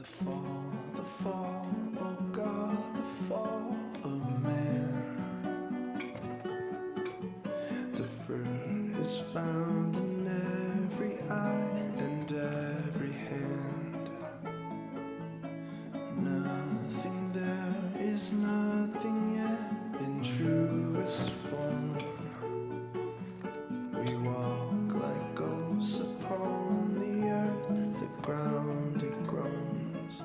the fall, oh God, the fall of man. The fruit is found in every eye and every hand. Nothing there is nothing yet in truest form. We walk like ghosts upon the earth, the ground it groans.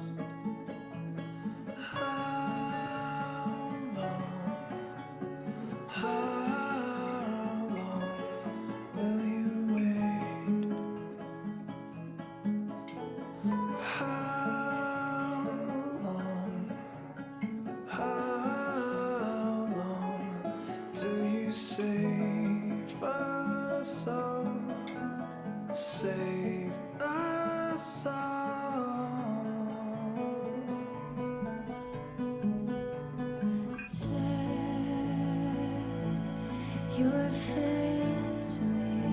How long will you wait? How long till you save us all? Save us all. Turn your face to me.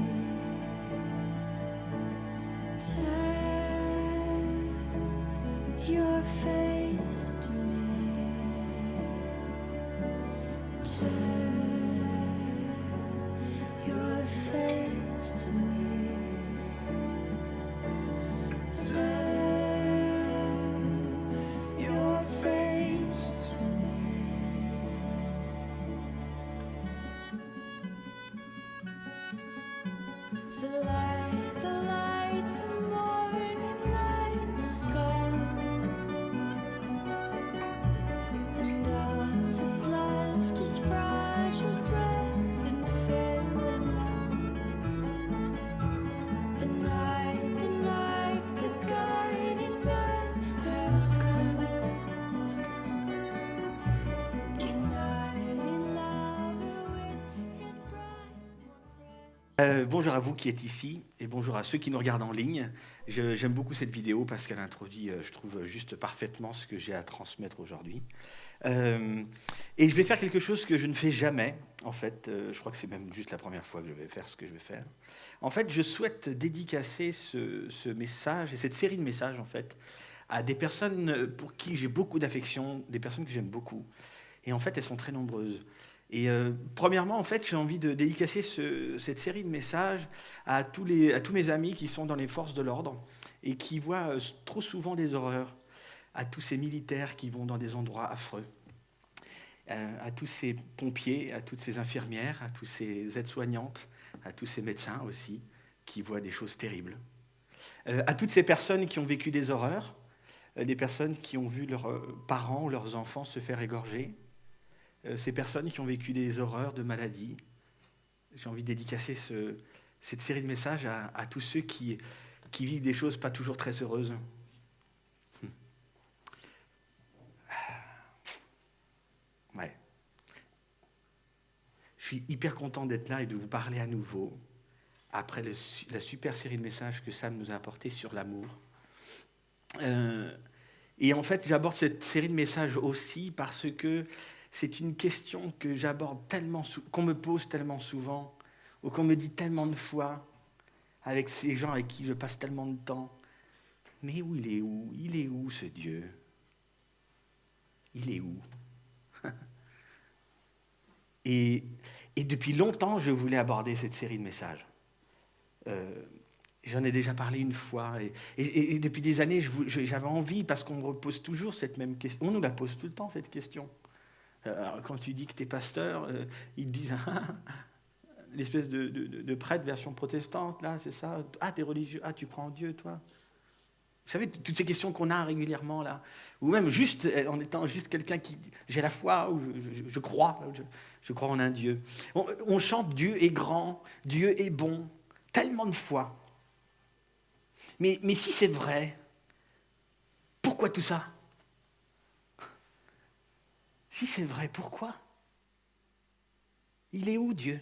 Turn your face to me. Turn your face to me. Turn your face to me. The light, the morning light is gone, and all that's left is fragile breath and failing lungs. The night, the guiding man has come, uniting love with his bride. Bonjour à vous qui êtes ici et bonjour à ceux qui nous regardent en ligne. J'aime beaucoup cette vidéo parce qu'elle introduit, je trouve, juste parfaitement ce que j'ai à transmettre aujourd'hui. Et je vais faire quelque chose que je ne fais jamais, en fait. Je crois que c'est même juste la première fois que je vais faire ce que je vais faire. En fait, je souhaite dédicacer ce message et cette série de messages, en fait, à des personnes pour qui j'ai beaucoup d'affection, des personnes que j'aime beaucoup. Et en fait, elles sont très nombreuses. Et premièrement, en fait, j'ai envie de dédicacer cette série de messages à tous mes amis qui sont dans les forces de l'ordre et qui voient trop souvent des horreurs, à tous ces militaires qui vont dans des endroits affreux, à tous ces pompiers, à toutes ces infirmières, à tous ces aides-soignantes, à tous ces médecins aussi qui voient des choses terribles, à toutes ces personnes qui ont vécu des horreurs, des personnes qui ont vu leurs parents ou leurs enfants se faire égorger, ces personnes qui ont vécu des horreurs de maladies. J'ai envie de dédicacer cette série de messages à tous ceux qui vivent des choses pas toujours très heureuses. Ouais. Je suis hyper content d'être là et de vous parler à nouveau après la super série de messages que Sam nous a apporté sur l'amour. Et en fait, j'aborde cette série de messages aussi parce que c'est une question que j'aborde tellement, qu'on me pose tellement souvent, ou qu'on me dit tellement de fois, avec ces gens avec qui je passe tellement de temps. Mais où il est où? Il est où ce Dieu? Il est où? Et depuis longtemps, je voulais aborder cette série de messages. J'en ai déjà parlé une fois, et depuis des années, j'avais envie, parce qu'on me repose toujours cette même question. On nous la pose tout le temps, cette question. Alors, quand tu dis que tu es pasteur, ils te disent l'espèce de prêtre version protestante, là, c'est ça? Ah, t'es religieux? Ah, tu crois en Dieu, toi? Vous savez, toutes ces questions qu'on a régulièrement, là. Ou même juste, en étant juste quelqu'un qui... J'ai la foi, ou je crois, je crois en un Dieu. On chante Dieu est grand, Dieu est bon, tellement de fois. Mais si c'est vrai, pourquoi tout ça? Si c'est vrai, pourquoi? Il est où, Dieu?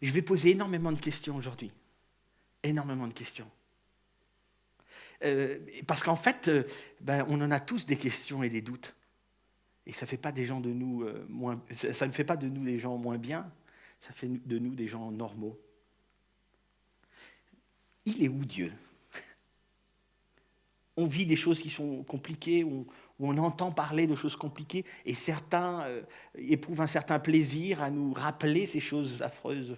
Je vais poser énormément de questions aujourd'hui. Énormément de questions. Parce qu'en fait, on en a tous des questions et des doutes. Et ça fait pas des gens de nous moins... Ça ne fait pas de nous des gens moins bien, ça fait de nous des gens normaux. Il est où, Dieu? on vit des choses qui sont compliquées, où on entend parler de choses compliquées, et certains éprouvent un certain plaisir à nous rappeler ces choses affreuses.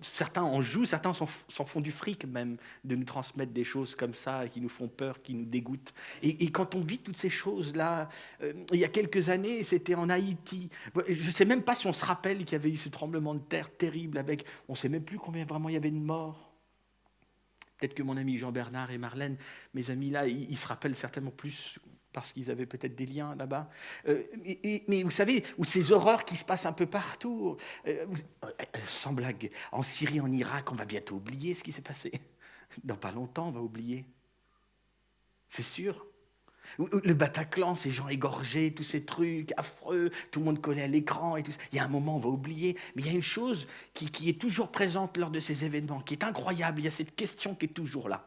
Certains en jouent, certains s'en font du fric même, de nous transmettre des choses comme ça, qui nous font peur, qui nous dégoûtent. Et quand on vit toutes ces choses-là, il y a quelques années, c'était en Haïti. Je ne sais même pas si on se rappelle qu'il y avait eu ce tremblement de terre terrible, on ne sait même plus combien vraiment il y avait de morts. Peut-être que mon ami Jean-Bernard et Marlène, mes amis là, ils se rappellent certainement plus parce qu'ils avaient peut-être des liens là-bas. Mais vous savez, ou ces horreurs qui se passent un peu partout. Sans blague, en Syrie, en Irak, on va bientôt oublier ce qui s'est passé. Dans pas longtemps, on va oublier. C'est sûr. Le Bataclan, ces gens égorgés, tous ces trucs affreux, tout le monde collé à l'écran et tout ça. Il y a un moment, on va oublier. Mais il y a une chose qui est toujours présente lors de ces événements, qui est incroyable. Il y a cette question qui est toujours là.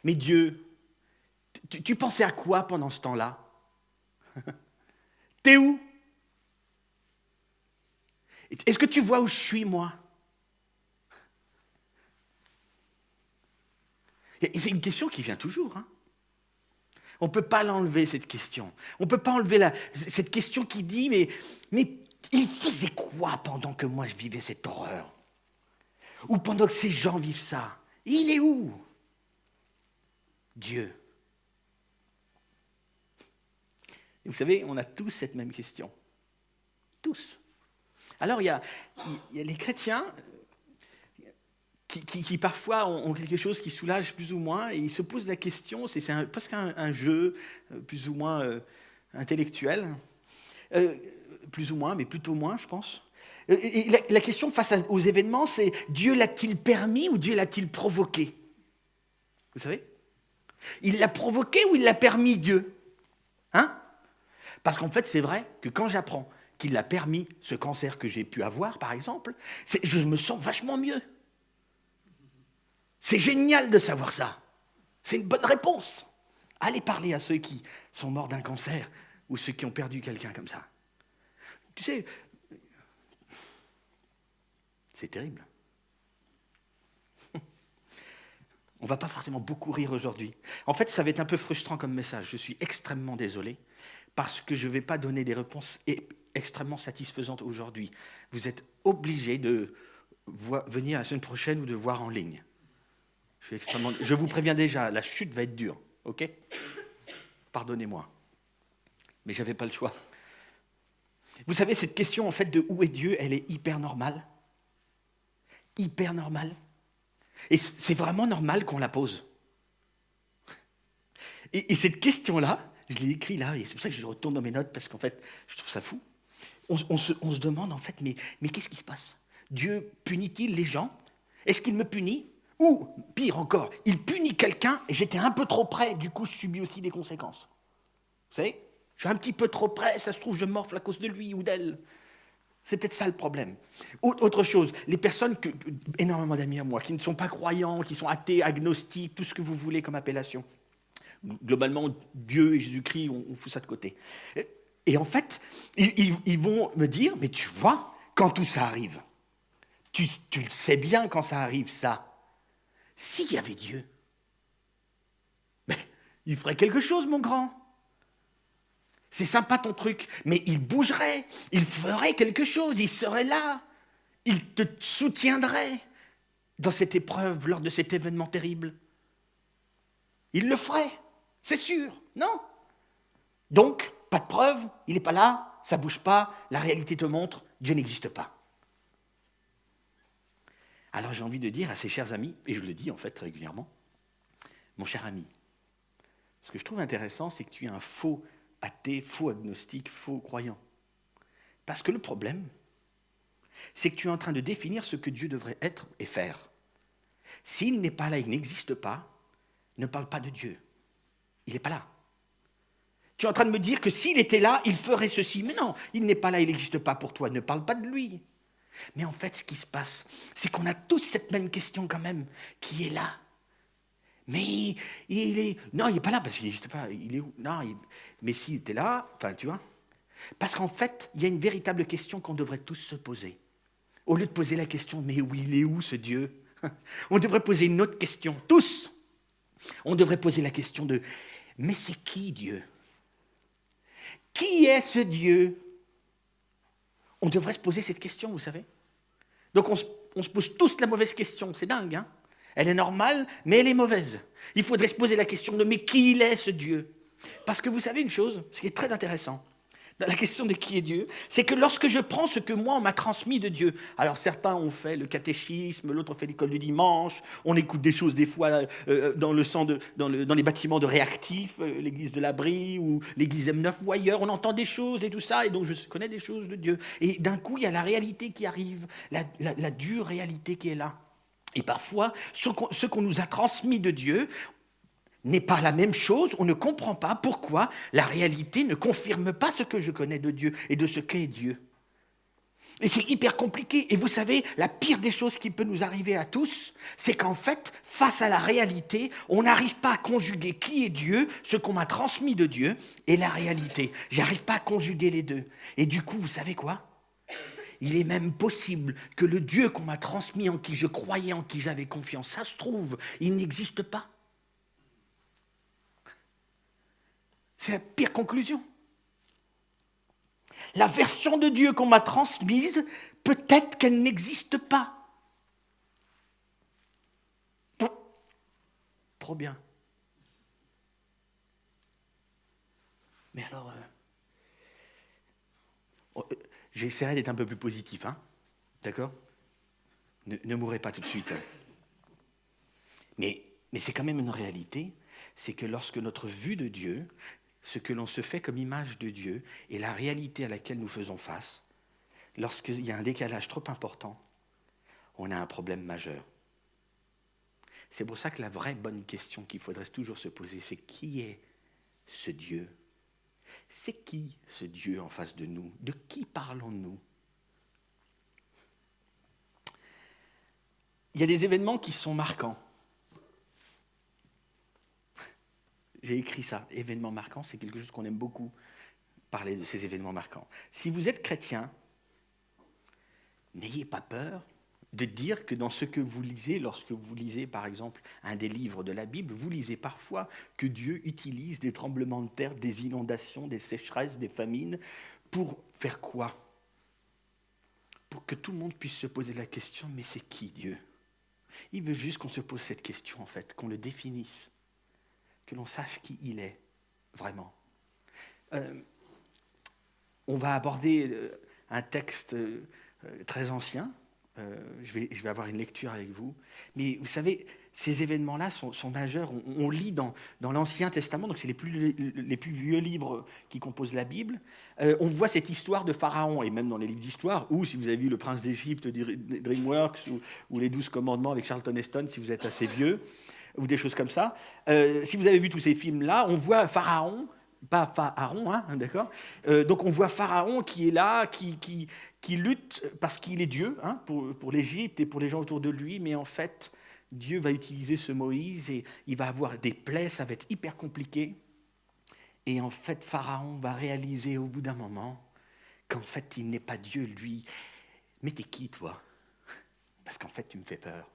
Mais Dieu, tu pensais à quoi pendant ce temps-là? T'es où? Est-ce que tu vois où je suis, moi? C'est une question qui vient toujours. Hein. On ne peut pas l'enlever, cette question. On ne peut pas enlever cette question qui dit, mais il faisait quoi pendant que moi je vivais cette horreur? Ou pendant que ces gens vivent ça? Il est où? Dieu. Et vous savez, on a tous cette même question. Tous. Alors, il y a les chrétiens qui parfois ont quelque chose qui soulage plus ou moins, et ils se posent la question, c'est presque un jeu plus ou moins intellectuel, plus ou moins, mais plutôt moins, je pense. Et la question face aux événements, c'est Dieu l'a-t-il permis ou Dieu l'a-t-il provoqué? Vous savez? Il l'a provoqué ou il l'a permis, Dieu? Hein? Parce qu'en fait, c'est vrai que quand j'apprends qu'il a permis ce cancer que j'ai pu avoir, par exemple, je me sens vachement mieux. C'est génial de savoir ça. C'est une bonne réponse. Allez parler à ceux qui sont morts d'un cancer ou ceux qui ont perdu quelqu'un comme ça. Tu sais, c'est terrible. On ne va pas forcément beaucoup rire aujourd'hui. En fait, ça va être un peu frustrant comme message. Je suis extrêmement désolé parce que je ne vais pas donner des réponses extrêmement satisfaisantes aujourd'hui. Vous êtes obligés de venir la semaine prochaine ou de voir en ligne. Je vous préviens déjà, la chute va être dure, ok? Pardonnez-moi. Mais je n'avais pas le choix. Vous savez, cette question, en fait, de où est Dieu, elle est hyper normale. Hyper normale. Et c'est vraiment normal qu'on la pose. Et cette question-là, je l'ai écrite là, et c'est pour ça que je retourne dans mes notes, parce qu'en fait, je trouve ça fou. On se demande, en fait, mais qu'est-ce qui se passe? Dieu punit-il les gens? Est-ce qu'il me punit? Ou, pire encore, il punit quelqu'un et j'étais un peu trop près, du coup je subis aussi des conséquences. Vous savez, je suis un petit peu trop près, ça se trouve je morfle à cause de lui ou d'elle. C'est peut-être ça le problème. Autre chose, les personnes, énormément d'amis à moi, qui ne sont pas croyants, qui sont athées, agnostiques, tout ce que vous voulez comme appellation. Globalement, Dieu et Jésus-Christ, on fout ça de côté. Et en fait, ils vont me dire, mais tu vois, quand tout ça arrive, tu le sais bien quand ça arrive, ça. S'il y avait Dieu, mais il ferait quelque chose, mon grand. C'est sympa ton truc, mais il bougerait, il ferait quelque chose, il serait là, il te soutiendrait dans cette épreuve, lors de cet événement terrible. Il le ferait, c'est sûr, non? Donc, pas de preuve, il n'est pas là, ça ne bouge pas, la réalité te montre, Dieu n'existe pas. Alors j'ai envie de dire à ces chers amis, et je le dis en fait régulièrement, mon cher ami, ce que je trouve intéressant, c'est que tu es un faux athée, faux agnostique, faux croyant. Parce que le problème, c'est que tu es en train de définir ce que Dieu devrait être et faire. S'il n'est pas là, il n'existe pas, ne parle pas de Dieu. Il n'est pas là. Tu es en train de me dire que s'il était là, il ferait ceci. Mais non, il n'est pas là, il n'existe pas pour toi, ne parle pas de lui. Mais en fait, ce qui se passe, c'est qu'on a tous cette même question quand même, qui est là. Mais il est... Non, il n'est pas là, parce qu'il n'existe pas. Il est où? Non, mais s'il était là, enfin, tu vois. Parce qu'en fait, il y a une véritable question qu'on devrait tous se poser. Au lieu de poser la question, mais où il est où ce Dieu? On devrait poser une autre question, tous. On devrait poser la question de « Mais c'est qui Dieu ? Qui est ce Dieu ?» On devrait se poser cette question, vous savez. Donc on se pose tous la mauvaise question, c'est dingue, hein ? Elle est normale, mais elle est mauvaise. Il faudrait se poser la question de « Mais qui il est ce Dieu ?» Parce que vous savez une chose, ce qui est très intéressant, dans la question de qui est Dieu, c'est que lorsque je prends ce que moi on m'a transmis de Dieu, alors certains ont fait le catéchisme, l'autre fait l'école du dimanche, on écoute des choses des fois dans les bâtiments de réactifs, l'église de la Brie ou l'église M9 ou ailleurs, on entend des choses et tout ça, et donc je connais des choses de Dieu. Et d'un coup, il y a la réalité qui arrive, la dure réalité qui est là. Et parfois, ce qu'on nous a transmis de Dieu n'est pas la même chose, on ne comprend pas pourquoi la réalité ne confirme pas ce que je connais de Dieu et de ce qu'est Dieu. Et c'est hyper compliqué. Et vous savez, la pire des choses qui peut nous arriver à tous, c'est qu'en fait, face à la réalité, on n'arrive pas à conjuguer qui est Dieu, ce qu'on m'a transmis de Dieu, et la réalité. J'arrive pas à conjuguer les deux. Et du coup, vous savez quoi ? Il est même possible que le Dieu qu'on m'a transmis, en qui je croyais, en qui j'avais confiance, ça se trouve, il n'existe pas. C'est la pire conclusion. La version de Dieu qu'on m'a transmise, peut-être qu'elle n'existe pas. Trop bien. Mais alors, j'essaierai d'être un peu plus positif, hein ? D'accord ? Ne mourrez pas tout de suite. Mais c'est quand même une réalité, c'est que lorsque notre vue de Dieu, ce que l'on se fait comme image de Dieu et la réalité à laquelle nous faisons face, lorsqu'il y a un décalage trop important, on a un problème majeur. C'est pour ça que la vraie bonne question qu'il faudrait toujours se poser, c'est qui est ce Dieu ? C'est qui ce Dieu en face de nous ? De qui parlons-nous ? Il y a des événements qui sont marquants. J'ai écrit ça, événements marquants, c'est quelque chose qu'on aime beaucoup, parler de ces événements marquants. Si vous êtes chrétien, n'ayez pas peur de dire que dans ce que vous lisez, lorsque vous lisez par exemple un des livres de la Bible, vous lisez parfois que Dieu utilise des tremblements de terre, des inondations, des sécheresses, des famines, pour faire quoi ? Pour que tout le monde puisse se poser la question, mais c'est qui Dieu ? Il veut juste qu'on se pose cette question en fait, qu'on le définisse. Que l'on sache qui il est, vraiment. On va aborder un texte très ancien. Je vais avoir une lecture avec vous. Mais vous savez, ces événements-là sont majeurs. On lit dans l'Ancien Testament, donc c'est les plus vieux livres qui composent la Bible. On voit cette histoire de Pharaon, et même dans les livres d'histoire, ou si vous avez vu Le Prince d'Égypte, DreamWorks, ou Les 12 Commandements avec Charlton Heston, si vous êtes assez vieux, ou des choses comme ça. Si vous avez vu tous ces films-là, on voit Pharaon, pas Pharaon, hein, d'accord ? Donc on voit Pharaon qui est là, qui lutte parce qu'il est Dieu, hein, pour l'Égypte et pour les gens autour de lui, mais en fait, Dieu va utiliser ce Moïse et il va avoir des plaies, ça va être hyper compliqué. Et en fait, Pharaon va réaliser au bout d'un moment qu'en fait, il n'est pas Dieu, lui. Mais t'es qui, toi ? Parce qu'en fait, tu me fais peur.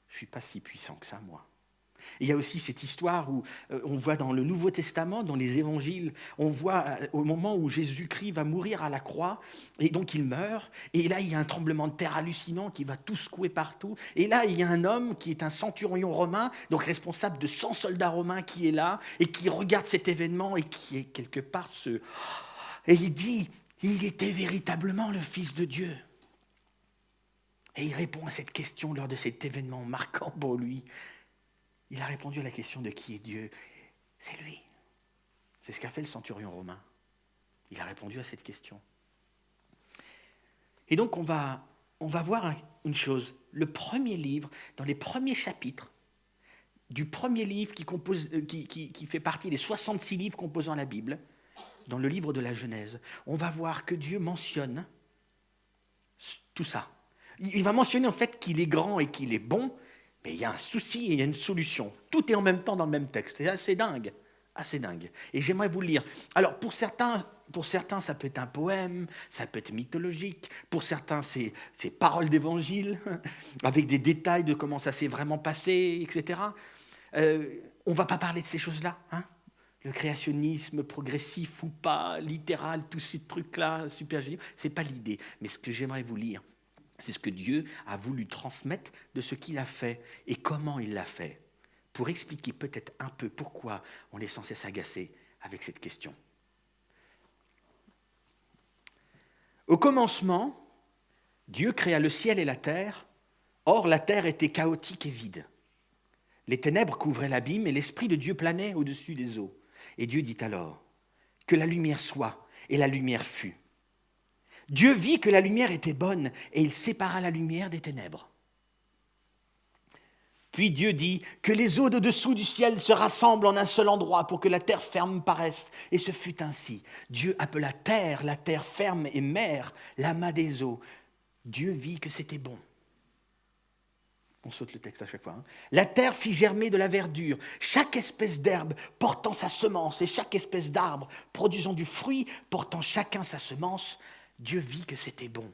Je ne suis pas si puissant que ça, moi. Et il y a aussi cette histoire où on voit dans le Nouveau Testament, dans les évangiles, on voit au moment où Jésus-Christ va mourir à la croix, et donc il meurt, et là il y a un tremblement de terre hallucinant qui va tout secouer partout, et là il y a un homme qui est un centurion romain, donc responsable de 100 soldats romains qui est là, et qui regarde cet événement, et qui est quelque part et il dit, il était véritablement le Fils de Dieu. Et il répond à cette question lors de cet événement marquant pour lui. Il a répondu à la question de qui est Dieu. C'est lui. C'est ce qu'a fait le centurion romain. Il a répondu à cette question. Et donc on va voir une chose. Le premier livre, dans les premiers chapitres du premier livre qui fait partie des 66 livres composant la Bible, dans le livre de la Genèse, on va voir que Dieu mentionne tout ça. Il va mentionner en fait qu'il est grand et qu'il est bon, mais il y a un souci et il y a une solution. Tout est en même temps dans le même texte. C'est assez dingue. Assez dingue. Et j'aimerais vous le lire. Alors, pour certains, ça peut être un poème, ça peut être mythologique. Pour certains, c'est paroles d'évangile, avec des détails de comment ça s'est vraiment passé, etc. On ne va pas parler de ces choses-là, hein. Le créationnisme progressif ou pas, littéral, tous ces trucs-là, super géniaux, ce n'est pas l'idée. Mais ce que j'aimerais vous lire, c'est ce que Dieu a voulu transmettre de ce qu'il a fait et comment il l'a fait, pour expliquer peut-être un peu pourquoi on est censé s'agacer avec cette question. Au commencement, Dieu créa le ciel et la terre. Or, la terre était chaotique et vide. Les ténèbres couvraient l'abîme et l'Esprit de Dieu planait au-dessus des eaux. Et Dieu dit alors, « Que la lumière soit, et la lumière fut. » Dieu vit que la lumière était bonne, et il sépara la lumière des ténèbres. Puis Dieu dit, « Que les eaux de dessous du ciel se rassemblent en un seul endroit pour que la terre ferme paraisse. » Et ce fut ainsi. Dieu appela terre, la terre ferme et mer, l'amas des eaux. Dieu vit que c'était bon. On saute le texte à chaque fois. La terre fit germer de la verdure, chaque espèce d'herbe portant sa semence et chaque espèce d'arbre produisant du fruit portant chacun sa semence. Dieu vit que c'était bon.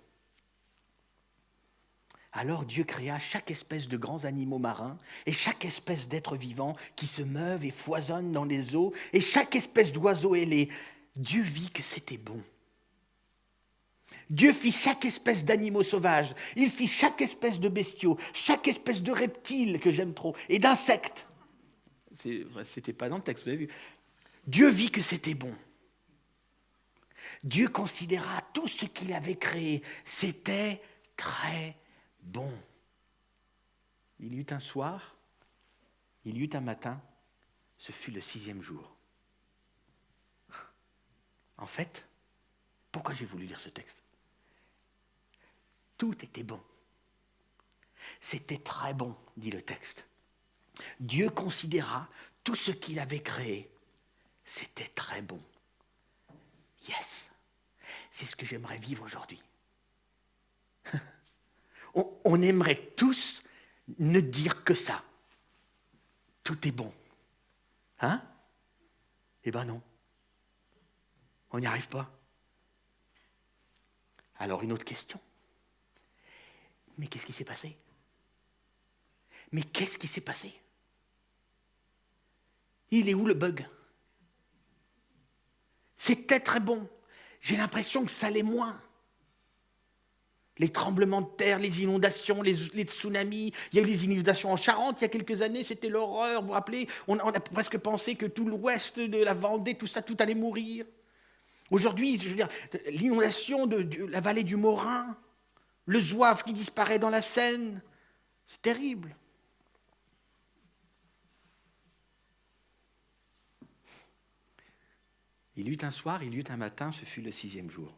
Alors Dieu créa chaque espèce de grands animaux marins et chaque espèce d'êtres vivants qui se meuvent et foisonnent dans les eaux et chaque espèce d'oiseaux ailés. Dieu vit que c'était bon. Dieu fit chaque espèce d'animaux sauvages, il fit chaque espèce de bestiaux, chaque espèce de reptiles que j'aime trop, et d'insectes. C'était pas dans le texte, vous avez vu. Dieu vit que c'était bon. Dieu considéra tout ce qu'il avait créé, c'était très bon. Il y eut un soir, il y eut un matin, ce fut le 6e jour. En fait, pourquoi j'ai voulu lire ce texte ? Tout était bon. C'était très bon, dit le texte. Dieu considéra tout ce qu'il avait créé. C'était très bon. Yes, c'est ce que j'aimerais vivre aujourd'hui. On aimerait tous ne dire que ça. Tout est bon. Hein ? Eh ben non. On n'y arrive pas. Alors une autre question. Mais qu'est-ce qui s'est passé ? Mais qu'est-ce qui s'est passé ? Il est où le bug ? C'était très bon. J'ai l'impression que ça l'est moins. Les tremblements de terre, les inondations, les tsunamis. Il y a eu les inondations en Charente il y a quelques années, c'était l'horreur. Vous vous rappelez ? On a presque pensé que tout l'ouest de la Vendée, tout ça, tout allait mourir. Aujourd'hui, je veux dire, l'inondation de la vallée du Morin, le zouave qui disparaît dans la Seine, c'est terrible. Il y eut un soir, il y eut un matin, ce fut le 6e jour.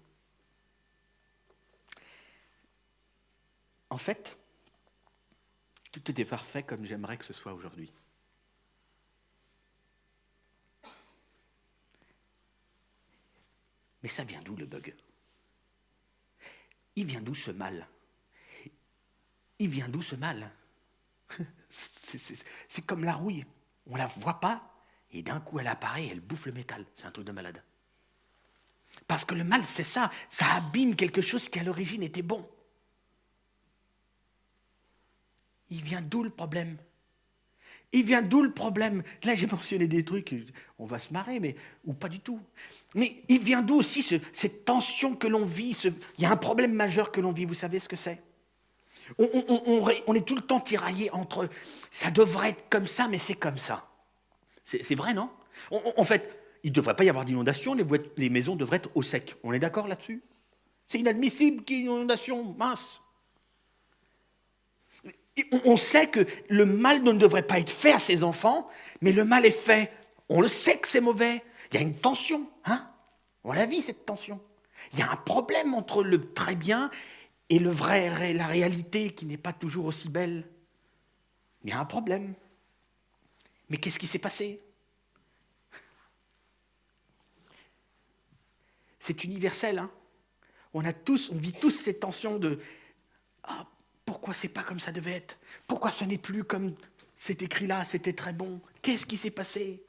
En fait, tout était parfait comme j'aimerais que ce soit aujourd'hui. Mais ça vient d'où le bug ? Il vient d'où ce mal ? Il vient d'où ce mal ? C'est comme la rouille. On ne la voit pas et d'un coup elle apparaît et elle bouffe le métal. C'est un truc de malade. Parce que le mal, c'est ça. Ça abîme quelque chose qui à l'origine était bon. Il vient d'où le problème ? Il vient d'où le problème ? Là, j'ai mentionné des trucs, on va se marrer, mais ou pas du tout. Mais il vient d'où aussi cette tension que l'on vit ? Il y a un problème majeur que l'on vit, vous savez ce que c'est ? On est tout le temps tiraillé entre « ça devrait être comme ça, mais c'est comme ça ». C'est vrai, non ? En fait, il ne devrait pas y avoir d'inondation, les maisons devraient être au sec. On est d'accord là-dessus ? C'est inadmissible qu'il y ait une inondation, mince. On sait que le mal ne devrait pas être fait à ses enfants, mais le mal est fait. On le sait que c'est mauvais. Il y a une tension, hein ? On la vit, cette tension. Il y a un problème entre le très bien et le vrai, la réalité qui n'est pas toujours aussi belle. Il y a un problème. Mais qu'est-ce qui s'est passé ? C'est universel, hein ? On vit tous ces tensions de pourquoi c'est pas comme ça devait être ? Pourquoi ce n'est plus comme c'est écrit là, c'était très bon ? Qu'est-ce qui s'est passé ?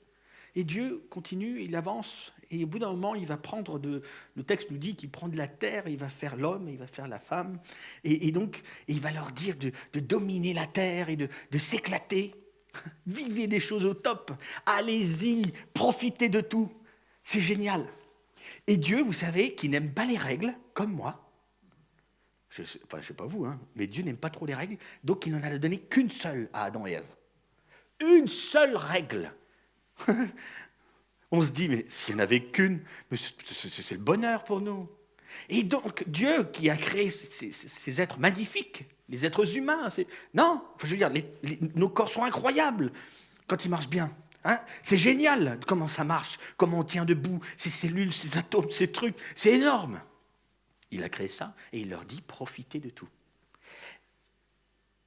Et Dieu continue, il avance, et au bout d'un moment, il va prendre le texte nous dit qu'il prend de la terre, il va faire l'homme, il va faire la femme, et donc il va leur dire de dominer la terre et de s'éclater. Vivez des choses au top. Allez-y, profitez de tout. C'est génial. Et Dieu, vous savez, qui n'aime pas les règles, comme moi, je ne sais pas vous, hein, mais Dieu n'aime pas trop les règles, donc il n'en a donné qu'une seule à Adam et Ève. Une seule règle. On se dit, mais s'il n'y en avait qu'une, c'est le bonheur pour nous. Et donc, Dieu qui a créé ces êtres magnifiques, les êtres humains, non, je veux dire, nos corps sont incroyables quand ils marchent bien. Hein, c'est génial comment ça marche, comment on tient debout, ces cellules, ces atomes, ces trucs, c'est énorme. Il a créé ça et il leur dit, profitez de tout.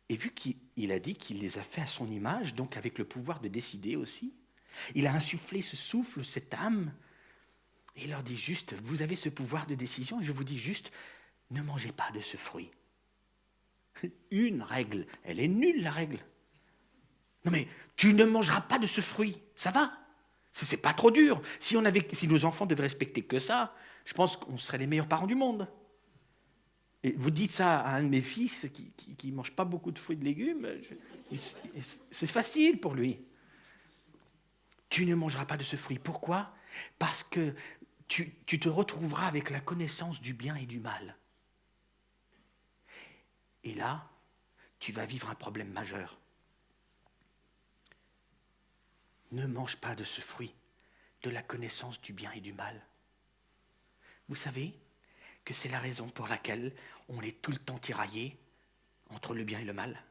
Et vu qu'il a dit qu'il les a fait à son image, donc avec le pouvoir de décider aussi, il a insufflé ce souffle, cette âme, et il leur dit juste, vous avez ce pouvoir de décision, et je vous dis juste, ne mangez pas de ce fruit. Une règle, elle est nulle la règle. Non mais, tu ne mangeras pas de ce fruit, ça va? C'est pas trop dur. Si nos enfants devaient respecter que ça, je pense qu'on serait les meilleurs parents du monde. Et vous dites ça à un de mes fils qui ne mange pas beaucoup de fruits et de légumes, c'est facile pour lui. Tu ne mangeras pas de ce fruit. Pourquoi? Parce que tu te retrouveras avec la connaissance du bien et du mal. Et là, tu vas vivre un problème majeur. Ne mange pas de ce fruit, de la connaissance du bien et du mal. Vous savez que c'est la raison pour laquelle on est tout le temps tiraillé entre le bien et le mal.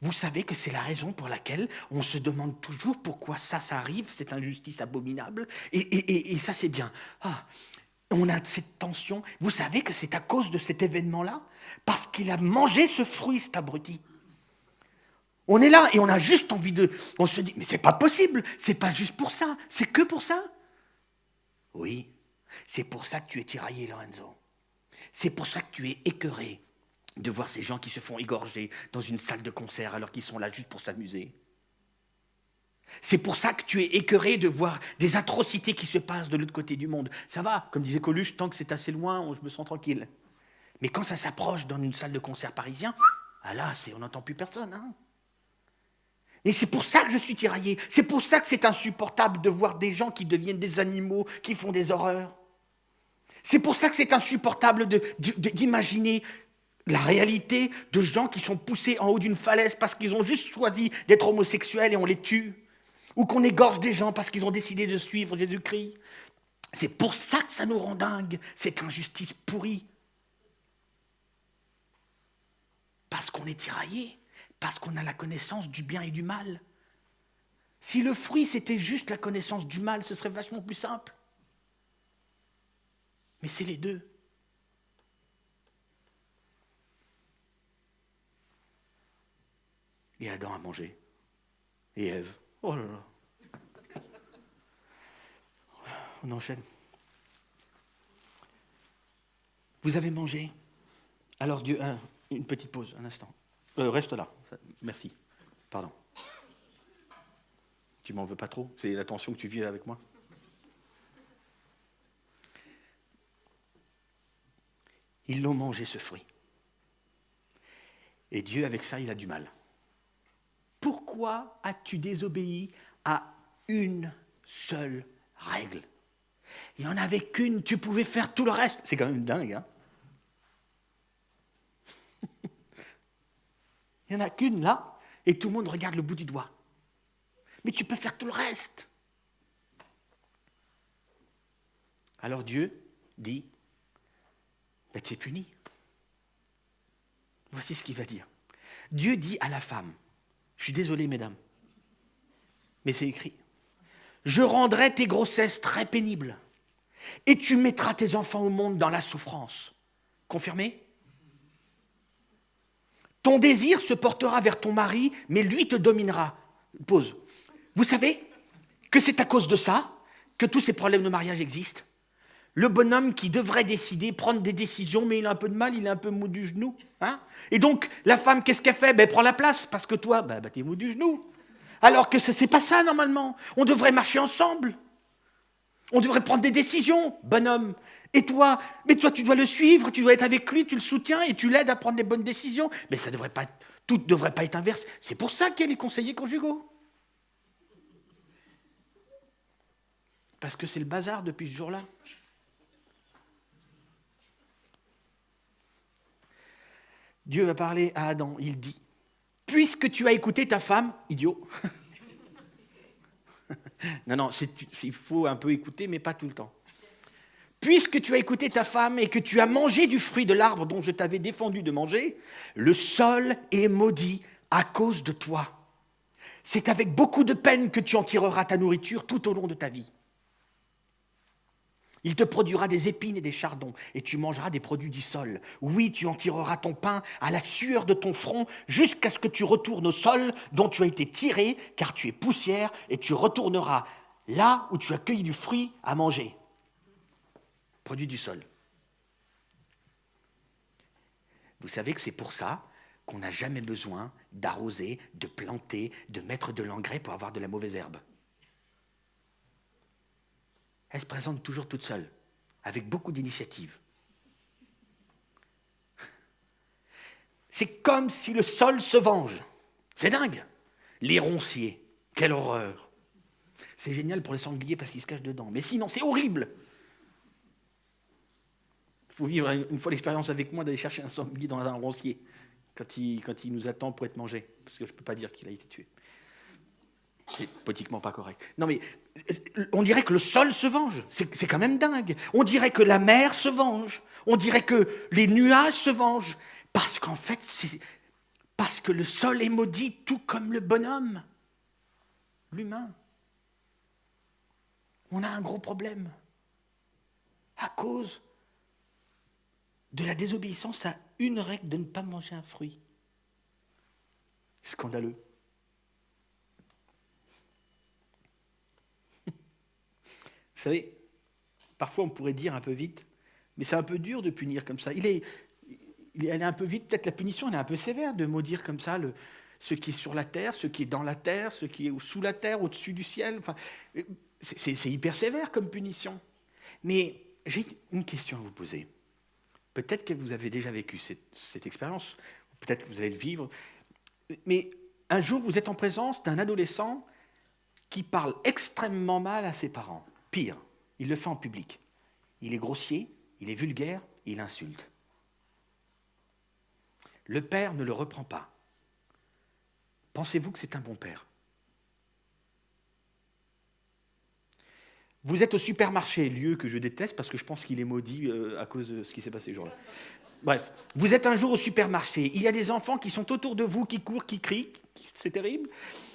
Vous savez que c'est la raison pour laquelle on se demande toujours pourquoi ça arrive, cette injustice abominable, et ça c'est bien. On a cette tension. Vous savez que c'est à cause de cet événement-là, parce qu'il a mangé ce fruit, cet abruti. On est là et on a juste envie on se dit, mais c'est pas possible, c'est pas juste pour ça, c'est que pour ça. Oui, c'est pour ça que tu es tiraillé, Lorenzo. C'est pour ça que tu es écœuré de voir ces gens qui se font égorger dans une salle de concert alors qu'ils sont là juste pour s'amuser. C'est pour ça que tu es écœuré de voir des atrocités qui se passent de l'autre côté du monde. Ça va, comme disait Coluche, tant que c'est assez loin, je me sens tranquille. Mais quand ça s'approche dans une salle de concert parisien, là, on n'entend plus personne. Hein. Et c'est pour ça que je suis tiraillé. C'est pour ça que c'est insupportable de voir des gens qui deviennent des animaux, qui font des horreurs. C'est pour ça que c'est insupportable d'imaginer la réalité de gens qui sont poussés en haut d'une falaise parce qu'ils ont juste choisi d'être homosexuels et on les tue. Ou qu'on égorge des gens parce qu'ils ont décidé de suivre Jésus-Christ. C'est pour ça que ça nous rend dingue, cette injustice pourrie. Parce qu'on est tiraillé, parce qu'on a la connaissance du bien et du mal. Si le fruit, c'était juste la connaissance du mal, ce serait vachement plus simple. Mais c'est les deux. Et Adam a mangé. Et Ève. Oh là là. On enchaîne. Vous avez mangé. Alors Dieu, une petite pause, un instant. Reste là. Merci. Pardon. Tu m'en veux pas trop? C'est la tension que tu vis avec moi? Ils l'ont mangé, ce fruit. Et Dieu, avec ça, il a du mal. Pourquoi as-tu désobéi à une seule règle? Il n'y en avait qu'une, tu pouvais faire tout le reste. C'est quand même dingue, hein? Il n'y en a qu'une là, et tout le monde regarde le bout du doigt. Mais tu peux faire tout le reste. Alors Dieu dit, tu es puni. Voici ce qu'il va dire. Dieu dit à la femme, je suis désolé mesdames, mais c'est écrit, je rendrai tes grossesses très pénibles, et tu mettras tes enfants au monde dans la souffrance. Confirmé? Ton désir se portera vers ton mari, mais lui te dominera. Pause. Vous savez que c'est à cause de ça que tous ces problèmes de mariage existent? Le bonhomme qui devrait décider, prendre des décisions, mais il a un peu de mal, il est un peu mou du genou. Hein? Et donc, la femme, qu'est-ce qu'elle fait? Elle prend la place, parce que toi, t'es mou du genou. Alors que c'est pas ça, normalement. On devrait marcher ensemble. On devrait prendre des décisions, bonhomme. Et toi, mais toi, tu dois le suivre, tu dois être avec lui, tu le soutiens et tu l'aides à prendre les bonnes décisions. Mais ça ne devrait pas être Tout ne devrait pas être inverse. C'est pour ça qu'il y a les conseillers conjugaux. Parce que c'est le bazar depuis ce jour-là. Dieu va parler à Adam, il dit, puisque tu as écouté ta femme, idiot. Non, il faut un peu écouter, mais pas tout le temps. Puisque tu as écouté ta femme et que tu as mangé du fruit de l'arbre dont je t'avais défendu de manger, le sol est maudit à cause de toi. C'est avec beaucoup de peine que tu en tireras ta nourriture tout au long de ta vie. Il te produira des épines et des chardons, et tu mangeras des produits du sol. Oui, tu en tireras ton pain à la sueur de ton front, jusqu'à ce que tu retournes au sol dont tu as été tiré, car tu es poussière, et tu retourneras là où tu as cueilli du fruit à manger. Produit du sol. Vous savez que c'est pour ça qu'on n'a jamais besoin d'arroser, de planter, de mettre de l'engrais pour avoir de la mauvaise herbe. Elle se présente toujours toute seule, avec beaucoup d'initiative. C'est comme si le sol se venge. C'est dingue. Les ronciers, quelle horreur. C'est génial pour les sangliers parce qu'ils se cachent dedans. Mais sinon, c'est horrible. Il faut vivre une fois l'expérience avec moi d'aller chercher un sanglier dans un roncier quand il nous attend pour être mangé. Parce que je ne peux pas dire qu'il a été tué. C'est politiquement pas correct. Non mais, on dirait que le sol se venge. C'est quand même dingue. On dirait que la mer se venge. On dirait que les nuages se vengent. Parce qu'en fait, parce que le sol est maudit tout comme le bonhomme, l'humain. On a un gros problème. À cause de la désobéissance à une règle de ne pas manger un fruit. Scandaleux. Vous savez, parfois on pourrait dire un peu vite, mais c'est un peu dur de punir comme ça. Elle est un peu vite, peut-être la punition, elle est un peu sévère de maudire comme ça ce qui est sur la terre, ce qui est dans la terre, ce qui est sous la terre, au-dessus du ciel. Enfin, c'est hyper sévère comme punition. Mais j'ai une question à vous poser. Peut-être que vous avez déjà vécu cette expérience, peut-être que vous allez le vivre, mais un jour vous êtes en présence d'un adolescent qui parle extrêmement mal à ses parents. Pire, il le fait en public. Il est grossier, il est vulgaire, il insulte. Le père ne le reprend pas. Pensez-vous que c'est un bon père? Vous êtes au supermarché, lieu que je déteste parce que je pense qu'il est maudit à cause de ce qui s'est passé ce jour-là. Bref, vous êtes un jour au supermarché, il y a des enfants qui sont autour de vous, qui courent, qui crient, c'est terrible,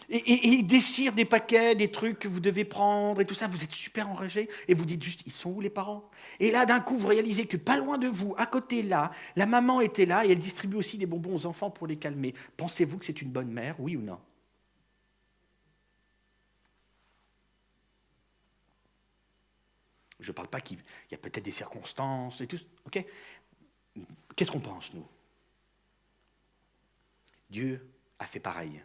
et ils déchirent des paquets, des trucs que vous devez prendre et tout ça, vous êtes super enragé et vous dites juste, ils sont où les parents? Et là, d'un coup, vous réalisez que pas loin de vous, à côté là, la maman était là et elle distribue aussi des bonbons aux enfants pour les calmer. Pensez-vous que c'est une bonne mère, oui ou non? Je ne parle pas qu'il y a peut-être des circonstances et tout, ok? Qu'est-ce qu'on pense, nous? Dieu a fait pareil.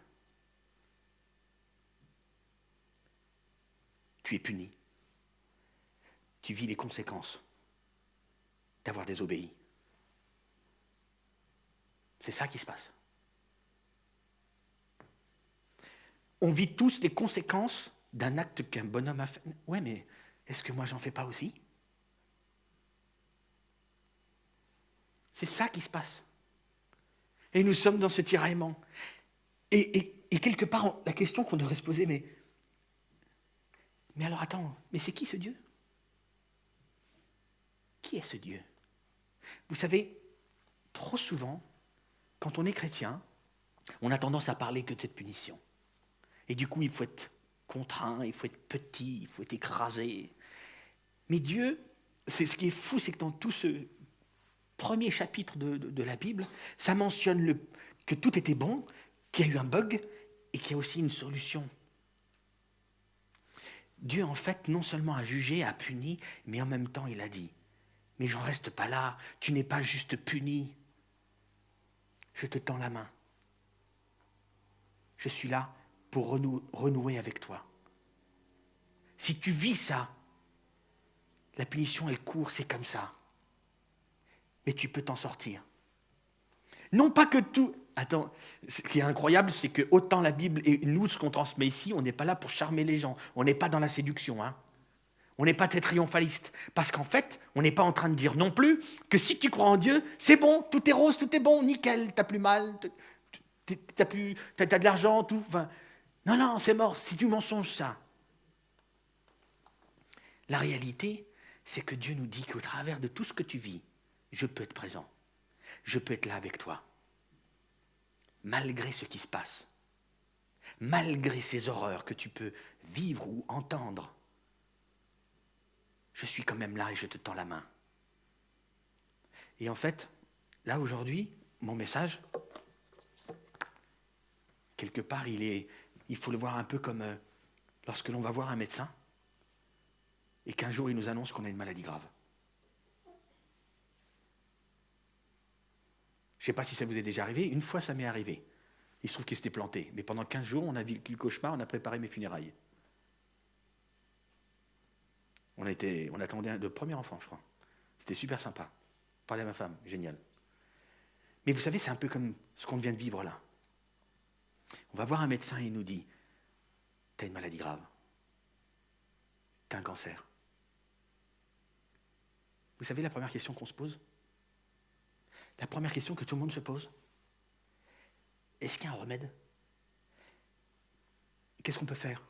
Tu es puni. Tu vis les conséquences d'avoir désobéi. C'est ça qui se passe. On vit tous les conséquences d'un acte qu'un bonhomme a fait. Ouais, mais est-ce que moi j'en fais pas aussi? C'est ça qui se passe. Et nous sommes dans ce tiraillement. Et quelque part, la question qu'on devrait se poser, mais alors attends, mais c'est qui ce Dieu? Qui est ce Dieu? Vous savez, trop souvent, quand on est chrétien, on a tendance à parler que de cette punition. Et du coup, il faut être contraint, il faut être petit, il faut être écrasé. Mais Dieu, c'est ce qui est fou, c'est que dans tout ce premier chapitre de la Bible, ça mentionne que tout était bon, qu'il y a eu un bug et qu'il y a aussi une solution. Dieu, en fait, non seulement a jugé, a puni, mais en même temps, il a dit, mais j'en reste pas là, tu n'es pas juste puni. Je te tends la main. Je suis là pour renouer avec toi. Si tu vis ça, la punition, elle court, c'est comme ça. Mais tu peux t'en sortir. Non pas que tout... attends, ce qui est incroyable, c'est que autant la Bible et nous, ce qu'on transmet ici, on n'est pas là pour charmer les gens. On n'est pas dans la séduction, hein. On n'est pas très triomphaliste. Parce qu'en fait, on n'est pas en train de dire non plus que si tu crois en Dieu, c'est bon, tout est rose, tout est bon, nickel, t'as plus mal, t'as de l'argent, tout. Enfin, non, c'est mort, c'est du mensonge, ça. La réalité, c'est que Dieu nous dit qu'au travers de tout ce que tu vis, je peux être présent. Je peux être là avec toi. Malgré ce qui se passe. Malgré ces horreurs que tu peux vivre ou entendre. Je suis quand même là et je te tends la main. Et en fait, là aujourd'hui, mon message, quelque part, il faut le voir un peu comme lorsque l'on va voir un médecin et qu'un jour il nous annonce qu'on a une maladie grave. Je ne sais pas si ça vous est déjà arrivé, une fois ça m'est arrivé. Il se trouve qu'il s'était planté, mais pendant 15 jours, on a vécu le cauchemar, on a préparé mes funérailles. On attendait le premier enfant, je crois. C'était super sympa. Parler à ma femme, génial. Mais vous savez, c'est un peu comme ce qu'on vient de vivre là. On va voir un médecin et il nous dit « T'as une maladie grave. T'as un cancer. » Vous savez la première question qu'on se pose? La première question que tout le monde se pose? Est-ce qu'il y a un remède? Qu'est-ce qu'on peut faire?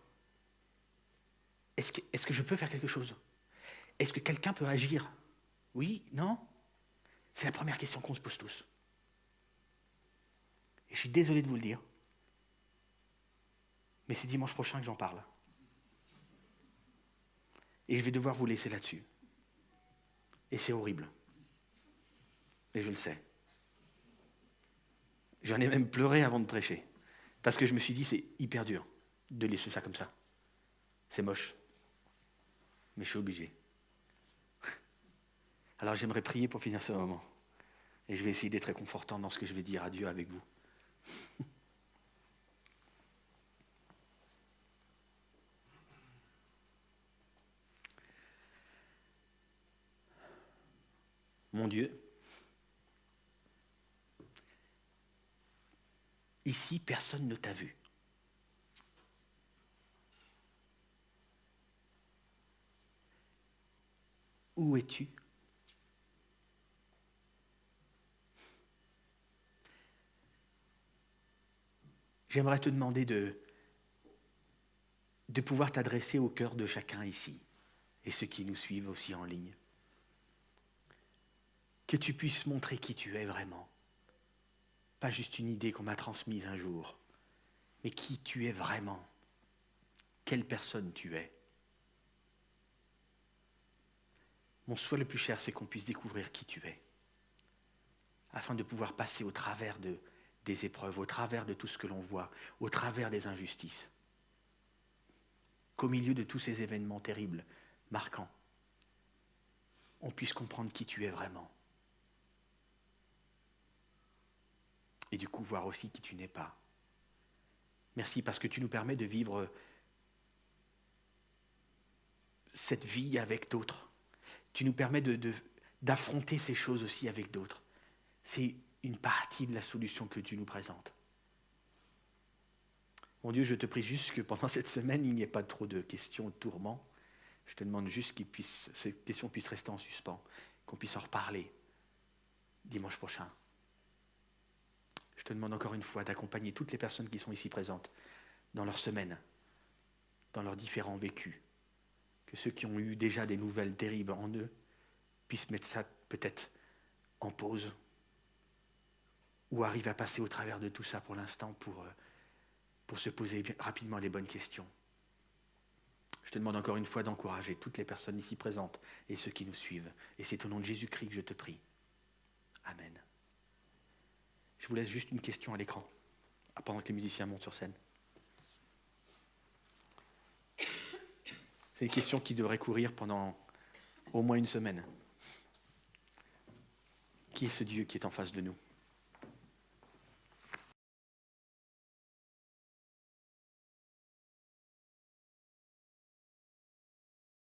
Est-ce que je peux faire quelque chose? Est-ce que quelqu'un peut agir? Oui? Non? C'est la première question qu'on se pose tous. Et je suis désolé de vous le dire, mais c'est dimanche prochain que j'en parle. Et je vais devoir vous laisser là-dessus. Et c'est horrible. Et je le sais. J'en ai même pleuré avant de prêcher. Parce que je me suis dit, c'est hyper dur de laisser ça comme ça. C'est moche. Mais je suis obligé. Alors j'aimerais prier pour finir ce moment. Et je vais essayer d'être réconfortant dans ce que je vais dire à Dieu avec vous. Mon Dieu, ici, personne ne t'a vu. Où es-tu? J'aimerais te demander de pouvoir t'adresser au cœur de chacun ici, et ceux qui nous suivent aussi en ligne. Que tu puisses montrer qui tu es vraiment. Pas juste une idée qu'on m'a transmise un jour, mais qui tu es vraiment. Quelle personne tu es. Mon souhait le plus cher, c'est qu'on puisse découvrir qui tu es, afin de pouvoir passer au travers des épreuves, au travers de tout ce que l'on voit, au travers des injustices. Qu'au milieu de tous ces événements terribles, marquants, on puisse comprendre qui tu es vraiment. Et du coup, voir aussi qui tu n'es pas. Merci parce que tu nous permets de vivre cette vie avec d'autres. Tu nous permets d'affronter ces choses aussi avec d'autres. C'est une partie de la solution que tu nous présentes. Mon Dieu, je te prie juste que pendant cette semaine, il n'y ait pas trop de questions, de tourments. Je te demande juste que ces questions puissent rester en suspens, qu'on puisse en reparler dimanche prochain. Je te demande encore une fois d'accompagner toutes les personnes qui sont ici présentes dans leur semaine, dans leurs différents vécus. Que ceux qui ont eu déjà des nouvelles terribles en eux puissent mettre ça peut-être en pause ou arrivent à passer au travers de tout ça pour l'instant pour se poser rapidement les bonnes questions. Je te demande encore une fois d'encourager toutes les personnes ici présentes et ceux qui nous suivent. Et c'est au nom de Jésus-Christ que je te prie. Amen. Je vous laisse juste une question à l'écran, pendant que les musiciens montent sur scène. C'est une question qui devrait courir pendant au moins une semaine. Qui est ce Dieu qui est en face de nous ?